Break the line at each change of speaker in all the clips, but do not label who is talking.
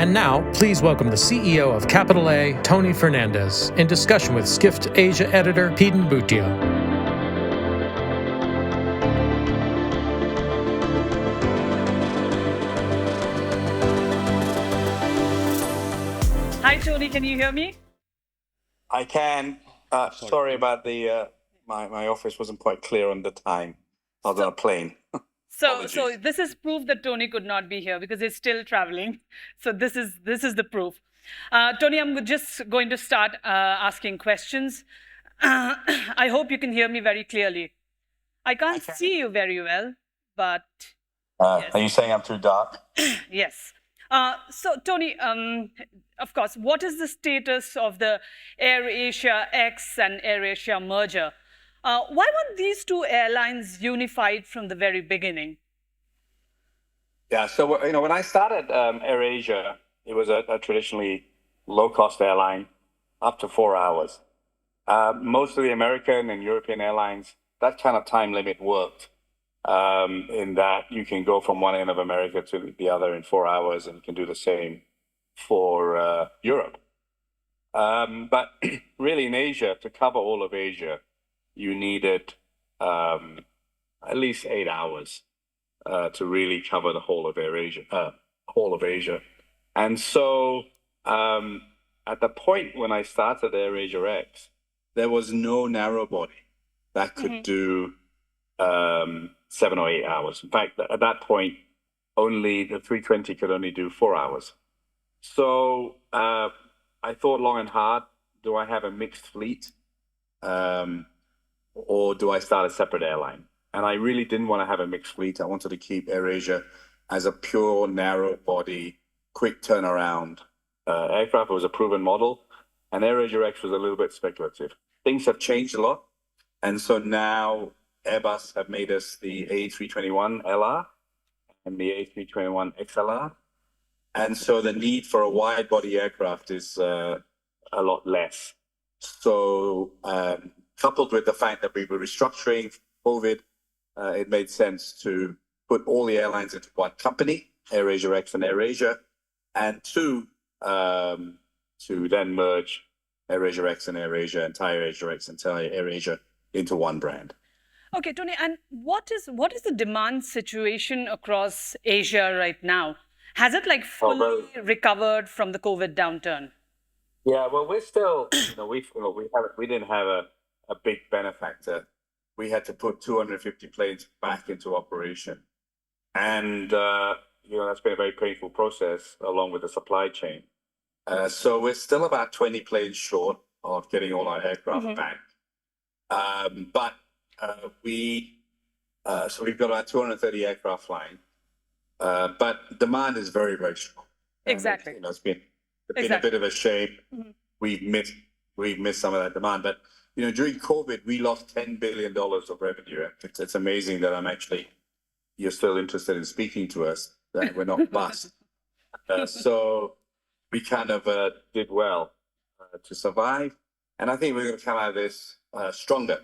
And now, please welcome the CEO of Capital A, Tony Fernandes, in discussion with Skift Asia editor Peden Bhutia.
Hi, Tony. Can you hear me?
I can. Sorry about the my office wasn't quite clear on the time. I was on a plane.
So this is proof that Tony could not be here because he's still traveling. So this is the proof. Tony, I'm just going to start asking questions. I hope you can hear me very clearly. I can't see you very well, but yes.
Are you saying I'm too dark?
Yes. So, Tony, of course, what is the status of the AirAsia X and AirAsia merger? Why weren't these two airlines unified from the very beginning?
Yeah, so when I started AirAsia, it was a traditionally low-cost airline, up to 4 hours. Most of the American and European airlines, that kind of time limit worked. In that you can go from one end of America to the other in 4 hours, and you can do the same for Europe. But really in Asia, to cover all of Asia, you needed at least 8 hours to really cover the whole of Asia. And so at the point when I started AirAsia X, there was no narrow body that could do 7 or 8 hours. In fact, at that point, only the 320 could only do 4 hours. So I thought long and hard, do I have a mixed fleet or do I start a separate airline? And I really didn't want to have a mixed fleet. I wanted to keep AirAsia as a pure narrow body, quick turnaround aircraft. It was a proven model, and AirAsia X was a little bit speculative. Things have changed a lot. And so now Airbus have made us the A321 LR and the A321 XLR. And so the need for a wide body aircraft is a lot less. So coupled with the fact that we were restructuring COVID, it made sense to put all the airlines into one company, AirAsia X and AirAsia, and to then merge AirAsia X and AirAsia, entire AirAsia X, entire AirAsia into one brand.
Okay, Tony, and what is the demand situation across Asia right now? Has it fully recovered from the COVID downturn?
Yeah, well, we're still, we didn't have a big benefactor. We had to put 250 planes back into operation. And, that's been a very painful process along with the supply chain. So we're still about 20 planes short of getting all our aircraft back. But we've got about 230 aircraft flying. But demand is very, very strong.
Exactly.
It's been a bit of a shame. We've missed some of that demand. But during COVID, we lost $10 billion of revenue. It's amazing that you're still interested in speaking to us, that we're not bust. So we kind of did well to survive. And I think we're going to come out of this stronger.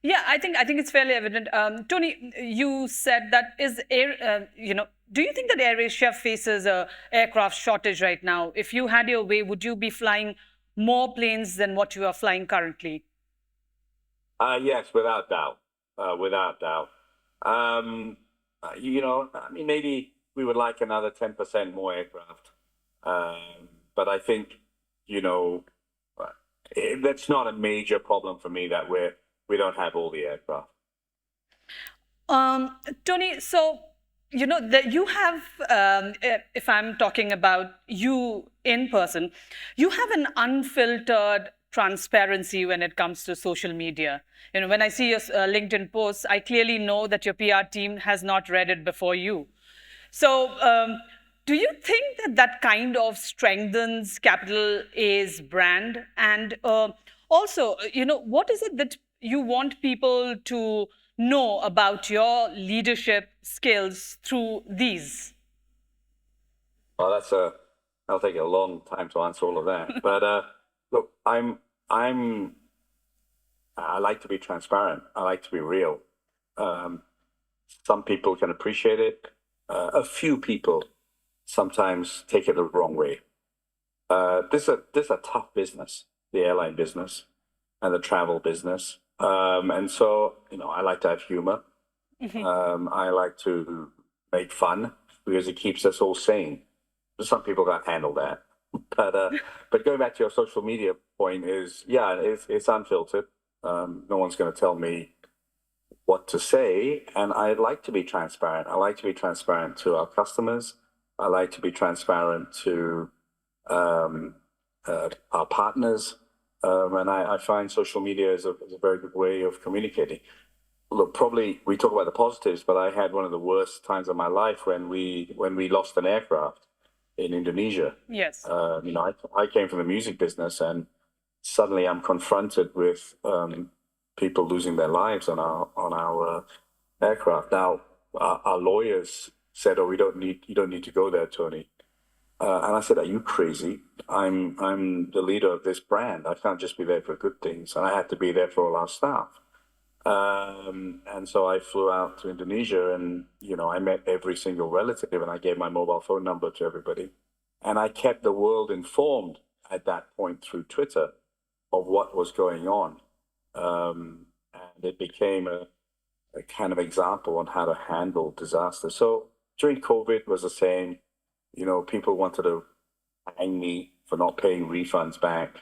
Yeah, I think it's fairly evident. Tony, you said that do you think that AirAsia faces a aircraft shortage right now? If you had your way, would you be flying more planes than what you are flying currently?
Yes, without doubt. Maybe we would like another 10% more aircraft. But I think, that's not a major problem for me that we don't have all the aircraft.
Tony, so, that you have, if I'm talking about you in person, you have an unfiltered transparency when it comes to social media. When I see your LinkedIn posts, I clearly know that your PR team has not read it before you. So do you think that kind of strengthens Capital A's brand? And also, what is it that you want people to know about your leadership skills through these?
Well, that'll take a long time to answer all of that. But look, I like to be transparent. I like to be real. Some people can appreciate it. A few people sometimes take it the wrong way. This is a tough business, the airline business and the travel business. And so, I like to have humor. I like to make fun because it keeps us all sane. Some people can't handle that. But going back to your social media point is, it's unfiltered. No one's going to tell me what to say. And I like to be transparent. I like to be transparent to our customers. I like to be transparent to our partners. And I find social media is a very good way of communicating. Look, probably we talk about the positives, but I had one of the worst times of my life when we lost an aircraft in Indonesia.
Yes.
I came from the music business, and suddenly I'm confronted with people losing their lives on our aircraft. Now, our lawyers said, "Oh, you don't need to go there, Tony." And I said, "Are you crazy? I'm the leader of this brand. I can't just be there for good things, and I had to be there for all our staff." And so I flew out to Indonesia, and I met every single relative, and I gave my mobile phone number to everybody, and I kept the world informed at that point through Twitter of what was going on, and it became a kind of example on how to handle disaster. So during COVID was the same. People wanted to hang me for not paying refunds back,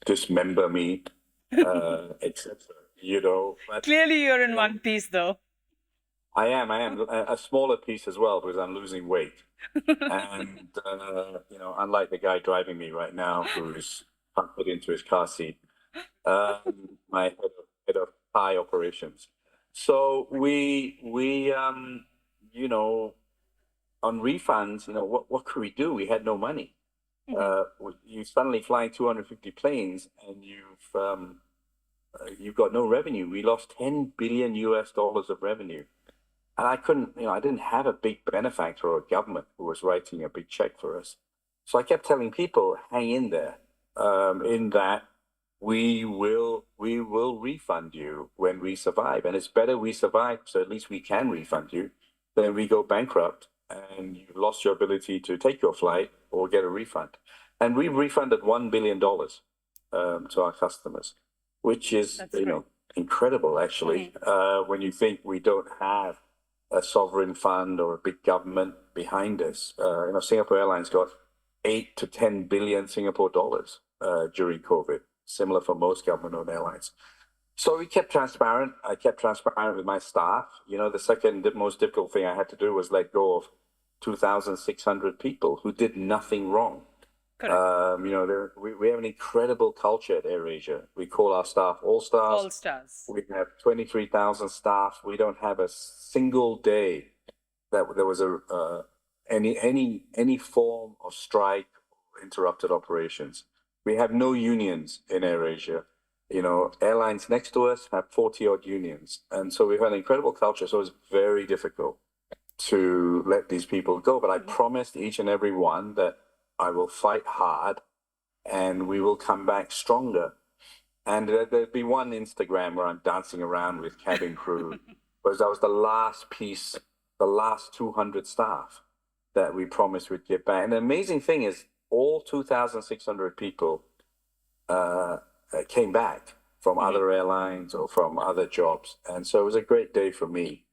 dismember me, etc.
Clearly, you're in one piece, though.
I am a smaller piece as well because I'm losing weight, and unlike the guy driving me right now who's put into his car seat, my head of high operations. So we on refunds, what could we do? We had no money. You suddenly flying 250 planes and you've got no revenue. We lost $10 billion of revenue. And I couldn't, I didn't have a big benefactor or a government who was writing a big check for us. So I kept telling people, hang in there, in that we will refund you when we survive. And it's better we survive, so at least we can refund you, than we go bankrupt and you've lost your ability to take your flight or get a refund. And we refunded $1 billion to our customers, which is, incredible, actually, when you think we don't have a sovereign fund or a big government behind us. Singapore Airlines got 8 to 10 billion Singapore dollars during COVID, similar for most government-owned airlines. So we kept transparent. I kept transparent with my staff. The second most difficult thing I had to do was let go of 2,600 people who did nothing wrong. We have an incredible culture at AirAsia. We call our staff All Stars.
All Stars.
We have 23,000 staff. We don't have a single day that there was any form of strike or interrupted operations. We have no unions in AirAsia. Airlines next to us have 40-odd unions. And so we've had an incredible culture. So it's very difficult to let these people go. But I promised each and every one that I will fight hard and we will come back stronger. And there'd be one Instagram where I'm dancing around with cabin crew, because that was the last piece, the last 200 staff that we promised we'd get back. And the amazing thing is all 2,600 people came back from other airlines or from other jobs. And so it was a great day for me.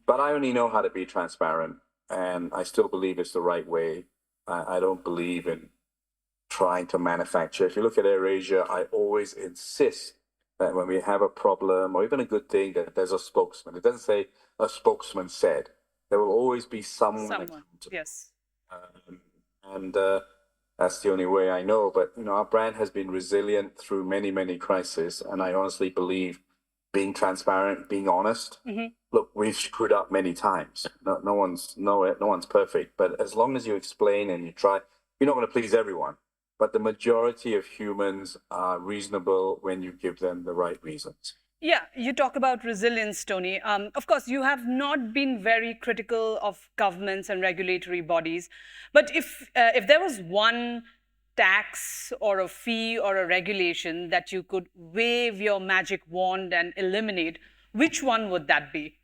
But I only know how to be transparent, and I still believe it's the right way. I don't believe in trying to manufacture. If you look at AirAsia, I always insist that when we have a problem or even a good thing, that there's a spokesman. It doesn't say a spokesman said. There will always be someone.
Yes.
And that's the only way I know. But, our brand has been resilient through many, many crises. And I honestly believe being transparent, being honest. Look, we've screwed up many times. No one's perfect. But as long as you explain and you try, you're not going to please everyone. But the majority of humans are reasonable when you give them the right reasons.
Yeah, you talk about resilience, Tony. Of course, you have not been very critical of governments and regulatory bodies. But if there was one tax or a fee or a regulation that you could wave your magic wand and eliminate, which one would that be?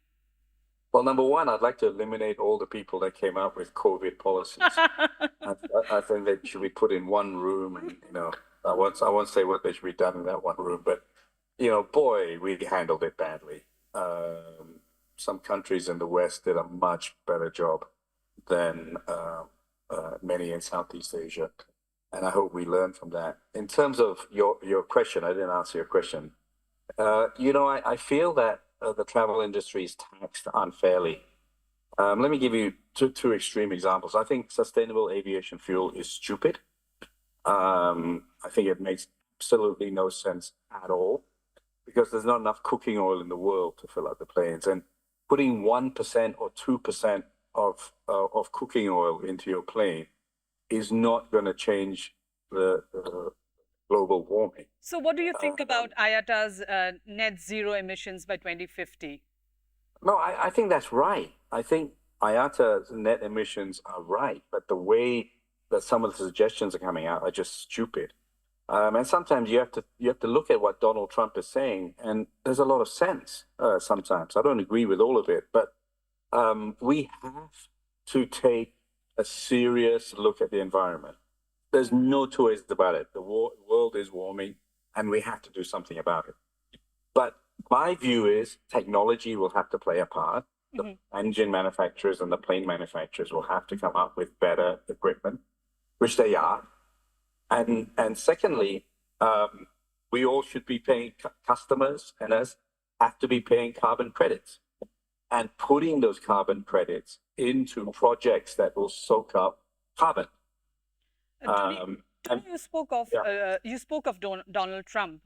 Well, number one, I'd like to eliminate all the people that came up with COVID policies. I think they should be put in one room, and I won't say what they should be done in that one room, but boy, we handled it badly. Some countries in the West did a much better job than many in Southeast Asia, and I hope we learn from that. In terms of your question, I didn't answer your question. I feel that the travel industry is taxed unfairly. Let me give you two extreme examples. I think sustainable aviation fuel is stupid. I think it makes absolutely no sense at all because there's not enough cooking oil in the world to fill up the planes. And putting 1% or 2% of cooking oil into your plane is not going to change the global warming.
So what do you think about IATA's net zero emissions by 2050?
No, I think that's right. I think IATA's net emissions are right, but the way that some of the suggestions are coming out are just stupid. And sometimes you have to look at what Donald Trump is saying, and there's a lot of sense. Sometimes I don't agree with all of it, but we have to take a serious look at the environment. There's no two ways about it. The world is warming, and we have to do something about it. But my view is technology will have to play a part. The engine manufacturers and the plane manufacturers will have to come up with better equipment, which they are. And secondly, we all should be paying, customers and us have to be paying carbon credits and putting those carbon credits into projects that will soak up carbon.
You spoke of Donald Trump.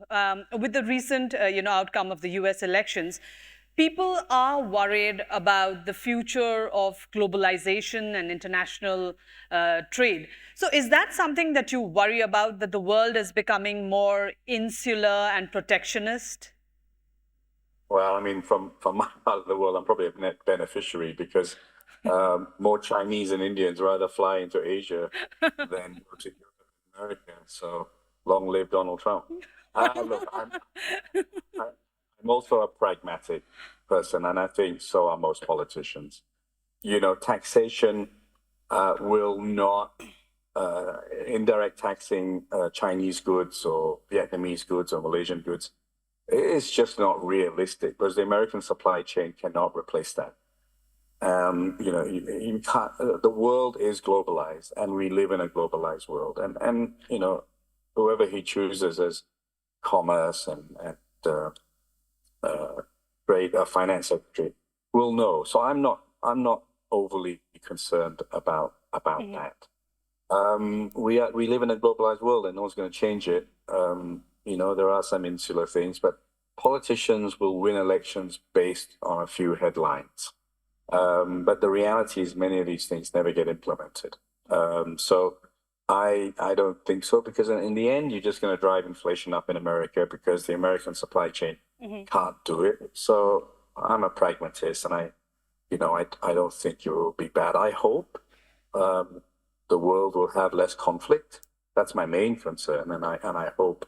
With the recent outcome of the US elections, people are worried about the future of globalization and international trade. So is that something that you worry about, that the world is becoming more insular and protectionist?
Well, I mean, from my part of the world, I'm probably a net beneficiary because more Chinese and Indians rather fly into Asia than go to Europe and America. So long live Donald Trump. Look, I'm also a pragmatic person, and I think so are most politicians. Taxation will not, indirect taxing Chinese goods or Vietnamese goods or Malaysian goods, it's just not realistic because the American supply chain cannot replace that. You can't, the world is globalized and we live in a globalized world. And whoever he chooses as commerce and trade finance secretary will know. So I'm not overly concerned about that. We live in a globalized world and no one's going to change it. There are some insular things, but politicians will win elections based on a few headlines. But the reality is many of these things never get implemented. So I don't think so, because in the end, you're just going to drive inflation up in America because the American supply chain can't do it. So I'm a pragmatist, and I don't think it will be bad. I hope the world will have less conflict. That's my main concern, and I hope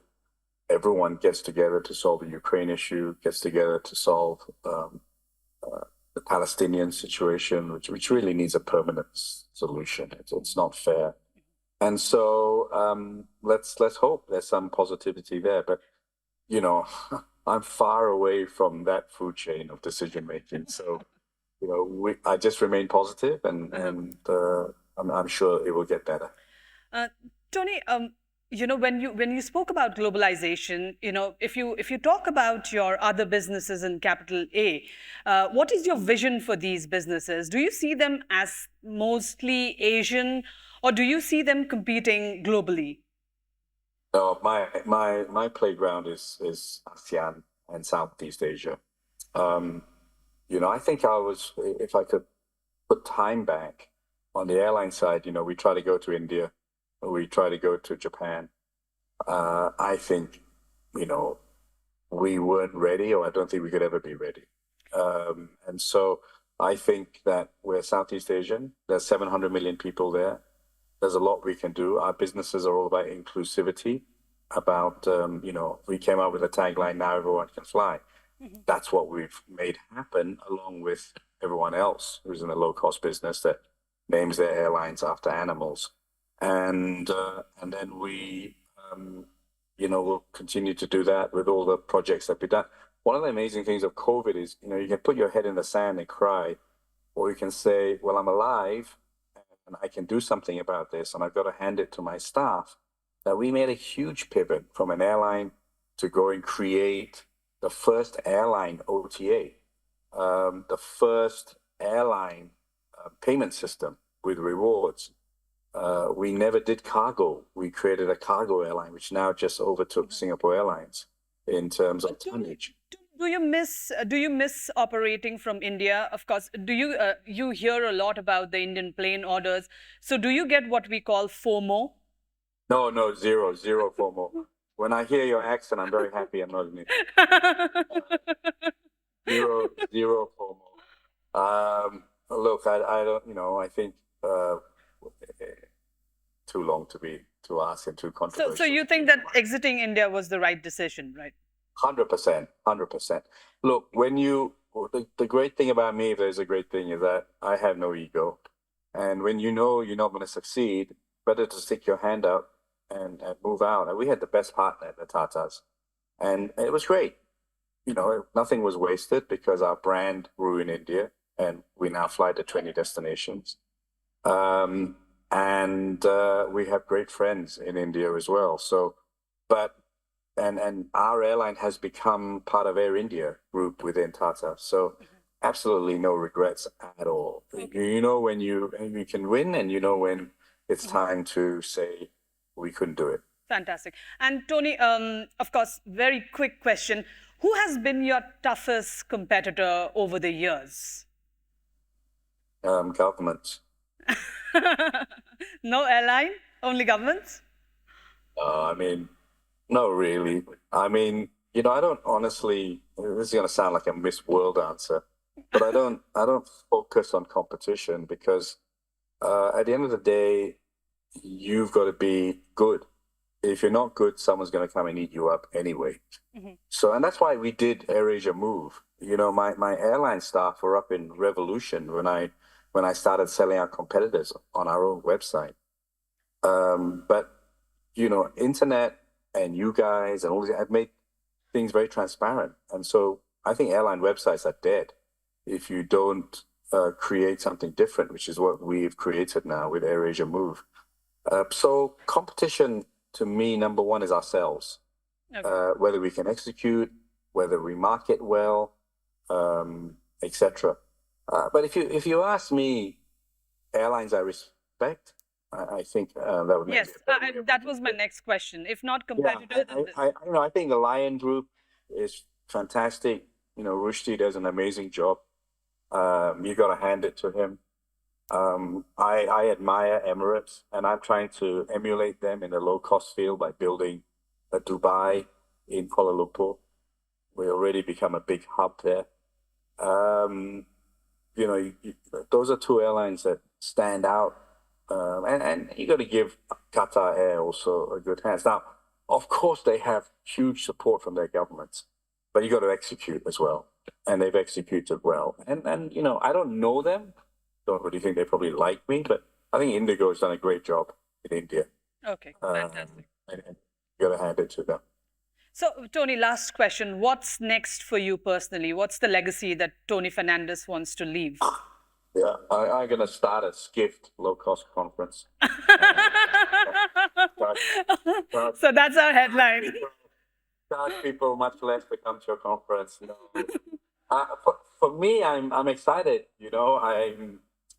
everyone gets together to solve the Ukraine issue, gets together to solve the Palestinian situation, which really needs a permanent solution. It's not fair. And so let's hope there's some positivity there. But, I'm far away from that food chain of decision making. So, I just remain positive, and I'm sure it will get better.
Tony, when you spoke about globalization, if you talk about your other businesses in capital A, what is your vision for these businesses? Do you see them as mostly Asian, or do you see them competing globally?
No, my playground is ASEAN and Southeast Asia. I think if I could put time back on the airline side, we try to go to India, we try to go to Japan. I think, we weren't ready, or I don't think we could ever be ready. And so I think that we're Southeast Asian. There's 700 million people there. There's a lot we can do. Our businesses are all about inclusivity, about, we came out with a tagline, now everyone can fly. That's what we've made happen, along with everyone else who's in the low-cost business that names their airlines after animals. And then we, will continue to do that with all the projects that we've done. One of the amazing things of COVID is, you can put your head in the sand and cry, or you can say, well, I'm alive and I can do something about this, and I've got to hand it to my staff. That we made a huge pivot from an airline to go and create the first airline OTA, the first airline payment system with rewards. We never did cargo. We created a cargo airline, which now just overtook Singapore Airlines in terms of tonnage.
Do you miss operating from India? Of course, you hear a lot about the Indian plane orders. So do you get what we call FOMO?
No, zero FOMO. When I hear your accent, I'm very happy I'm not in it. Zero FOMO. Look, I don't, I think too long to ask and too controversial.
So you think that exiting India was the right decision, right?
100%. Look, the great thing about me, if there's a great thing, is that I have no ego. And when you know you're not going to succeed, better to stick your hand out and move out. And we had the best partner, the Tatas. And it was great. Nothing was wasted because our brand grew in India and we now fly to 20 destinations. And we have great friends in India as well. So, and our airline has become part of Air India group within Tata. So absolutely no regrets at all. You know when you can win, and you know when it's time to say we couldn't do it.
Fantastic. And Tony, of course, very quick question. Who has been your toughest competitor over the years?
Governments.
No airline? Only governments?
No, really. I don't honestly, this is going to sound like a Miss World answer, but I don't focus on competition because at the end of the day, you've got to be good. If you're not good, someone's going to come and eat you up anyway. So, and that's why we did AirAsia Move. My airline staff were up in revolution when I started selling our competitors on our own website. But internet and you guys and all these have made things very transparent. And so I think airline websites are dead if you don't create something different, which is what we've created now with AirAsia Move. So competition to me, number one, is ourselves. Okay. Whether we can execute, whether we market well, etc. But if you ask me, airlines I respect, I think that would make
that was my next question. If not competitors,
I think the Lion Group is fantastic. Rushdie does an amazing job. You got to hand it to him. I admire Emirates, and I'm trying to emulate them in the low-cost field by building a Dubai in Kuala Lumpur. We already become a big hub there. Those are two airlines that stand out. And you got to give Qatar Air also a good hand. Now, of course, they have huge support from their governments, but you got to execute as well. And they've executed well. And I don't know them. Don't really think they probably like me, but I think Indigo has done a great job in India.
Okay, fantastic.
And you got to hand it to them.
So, Tony, last question. What's next for you personally? What's the legacy that Tony Fernandes wants to leave?
Yeah, I'm going to start a Skift low-cost conference.
So that's our headline.
Charge people much less to come to a conference. For me, I'm excited.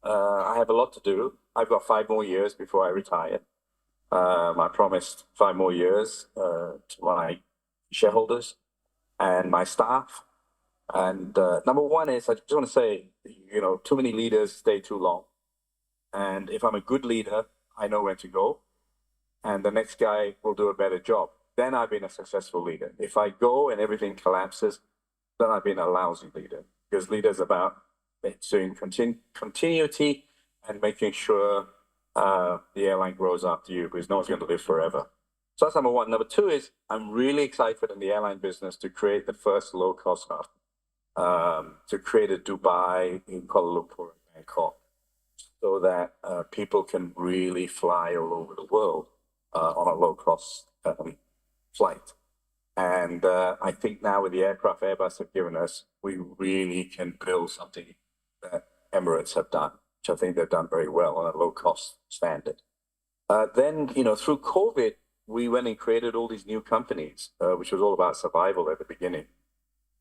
I have a lot to do. I've got 5 more years before I retire. I promised 5 more years to my shareholders and my staff. And number one is, I just want to say, too many leaders stay too long. And if I'm a good leader, I know when to go. And the next guy will do a better job. Then I've been a successful leader. If I go and everything collapses, then I've been a lousy leader. Because leaders about doing continuity and making sure the airline grows after you, because no one's going to live forever. So that's number one. Number two is, I'm really excited in the airline business to create the first low-cost hub. to create a Dubai in Kuala Lumpur and Bangkok, so that people can really fly all over the world on a low-cost flight. And I think now with the aircraft Airbus have given us, we really can build something that Emirates have done, which I think they've done very well on a low-cost standard. Then, through COVID, we went and created all these new companies, which was all about survival at the beginning.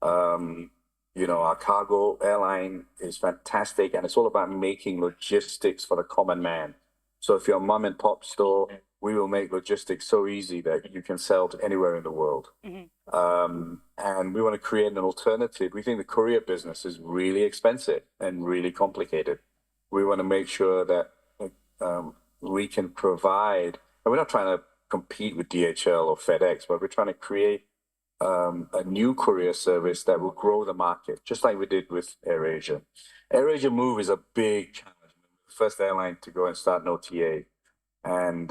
Our cargo airline is fantastic, and it's all about making logistics for the common man. So if you're a mom and pop store, we will make logistics so easy that you can sell to anywhere in the world. And we want to create an alternative. We think the courier business is really expensive and really complicated. We want to make sure that we can provide, and we're not trying to compete with DHL or FedEx, but we're trying to create a new courier service that will grow the market, just like we did with AirAsia. AirAsia Move is a big challenge. The first airline to go and start an OTA. And,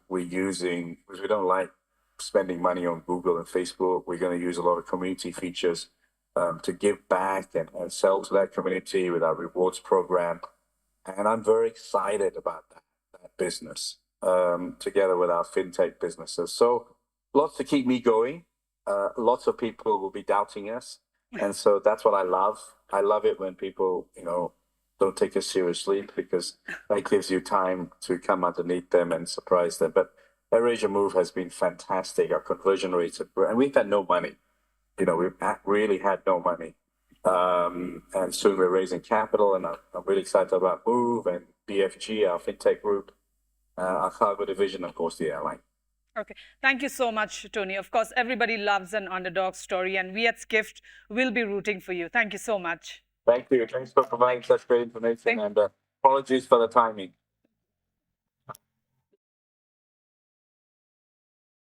we're using, because we don't like spending money on Google and Facebook, we're going to use a lot of community features to give back and sell to that community with our rewards program. And I'm very excited about that business together with our fintech businesses. So lots to keep me going. Lots of people will be doubting us. And so that's what I love. I love it when people, don't take us seriously, because that gives you time to come underneath them and surprise them. But AirAsia Move has been fantastic. Our conversion rates are, and we've had no money. We've really had no money. And soon we're raising capital, and I'm really excited about Move and BFG, our fintech group, our cargo division, of course, the airline.
Okay. Thank you so much, Tony. Of course, everybody loves an underdog story, and we at Skift will be rooting for you. Thank you so much.
Thank you. Thanks for providing such great information, and apologies for the timing.